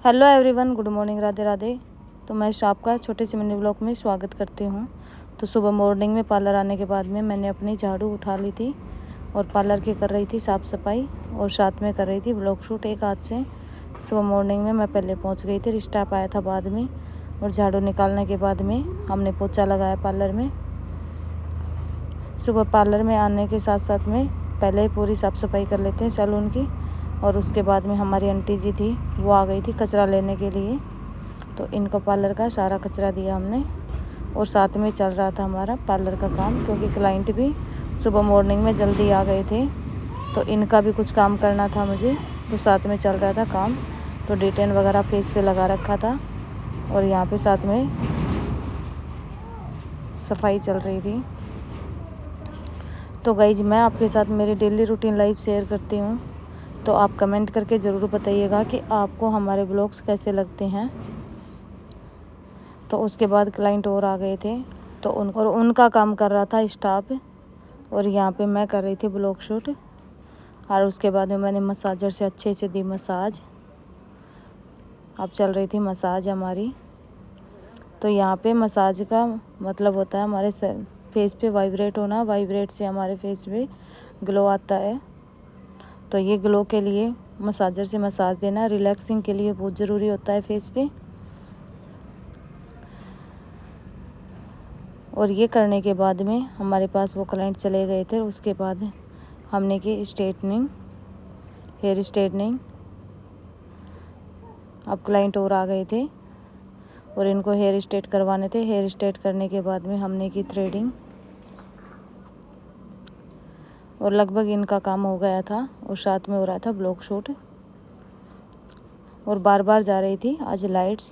Hello everyone, good morning, Radhe Radhe. तो मैं आपका छोटे से मिनी ब्लॉग में स्वागत करती हूँ। तो सुबह मॉर्निंग में पार्लर आने के बाद में मैंने अपनी झाड़ू उठा ली थी और पार्लर की कर रही थी साफ़ सफाई और साथ में कर रही थी ब्लॉग शूट एक हाथ से। सुबह मॉर्निंग में मैं पहले पहुँच गई थी, स्टाफ आया था बाद में, और झाड़ू निकालने के बाद में हमने पोछा लगाया पार्लर में। सुबह पार्लर में आने के साथ साथ में पहले ही पूरी साफ़ सफाई कर लेते हैं सैलून की, और उसके बाद में हमारी आंटी जी थी, वो आ गई थी कचरा लेने के लिए। तो इनको पार्लर का सारा कचरा दिया हमने, और साथ में चल रहा था हमारा पार्लर का काम, क्योंकि क्लाइंट भी सुबह मॉर्निंग में जल्दी आ गए थे, तो इनका भी कुछ काम करना था मुझे, तो साथ में चल रहा था काम। तो डिटेन वगैरह फेस पे लगा रखा था, और यहाँ पे साथ में सफाई चल रही थी। तो गाइज, मैं आपके साथ मेरी डेली रूटीन लाइफ शेयर करती हूँ, तो आप कमेंट करके ज़रूर बताइएगा कि आपको हमारे ब्लॉग्स कैसे लगते हैं। तो उसके बाद क्लाइंट और आ गए थे, तो उनका काम कर रहा था स्टाफ, और यहाँ पे मैं कर रही थी ब्लॉग शूट। और उसके बाद में मैंने मसाजर से अच्छे से दी मसाज। अब चल रही थी मसाज हमारी। तो यहाँ पे मसाज का मतलब होता है हमारे फेस पे वाइब्रेट होना, वाइब्रेट से हमारे फेस पे ग्लो आता है। तो ये ग्लो के लिए मसाजर से मसाज देना रिलैक्सिंग के लिए बहुत ज़रूरी होता है फेस पे। और ये करने के बाद में हमारे पास वो क्लाइंट चले गए थे। उसके बाद हमने की स्ट्रेटनिंग, हेयर स्ट्रेटनिंग। अब क्लाइंट और आ गए थे और इनको हेयर स्ट्रेट करवाने थे। हेयर स्ट्रेट करने के बाद में हमने की थ्रेडिंग, और लगभग इनका काम हो गया था, और साथ में हो रहा था ब्लॉग शूट। और बार बार जा रही थी आज लाइट्स,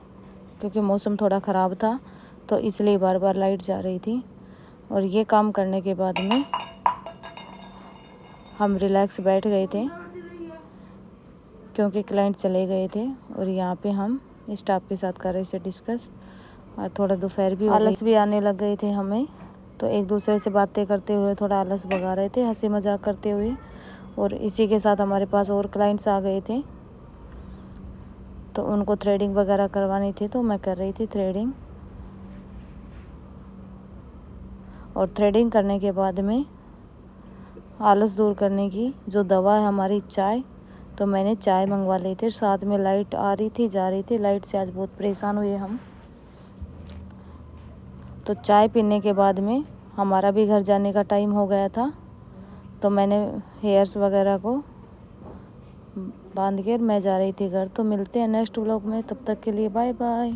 क्योंकि मौसम थोड़ा ख़राब था, तो इसलिए बार बार लाइट जा रही थी। और ये काम करने के बाद में हम रिलैक्स बैठ गए थे, क्योंकि क्लाइंट चले गए थे। और यहाँ पे हम स्टाफ के साथ कर रहे थे डिस्कस, और थोड़ा दोपहर भी आलस भी आने लग गए थे हमें, तो एक दूसरे से बातें करते हुए थोड़ा आलस भगा रहे थे, हंसी मजाक करते हुए। और इसी के साथ हमारे पास और क्लाइंट्स आ गए थे, तो उनको थ्रेडिंग वगैरह करवानी थी, तो मैं कर रही थी थ्रेडिंग। और थ्रेडिंग करने के बाद में आलस दूर करने की जो दवा है हमारी चाय, तो मैंने चाय मंगवा ली थी। साथ में लाइट आ रही थी जा रही थी, लाइट से आज बहुत परेशान हुए हम। तो चाय पीने के बाद में हमारा भी घर जाने का टाइम हो गया था, तो मैंने हेयर्स वगैरह को बांध कर मैं जा रही थी घर। तो मिलते हैं नेक्स्ट व्लॉग में, तब तक के लिए बाय बाय।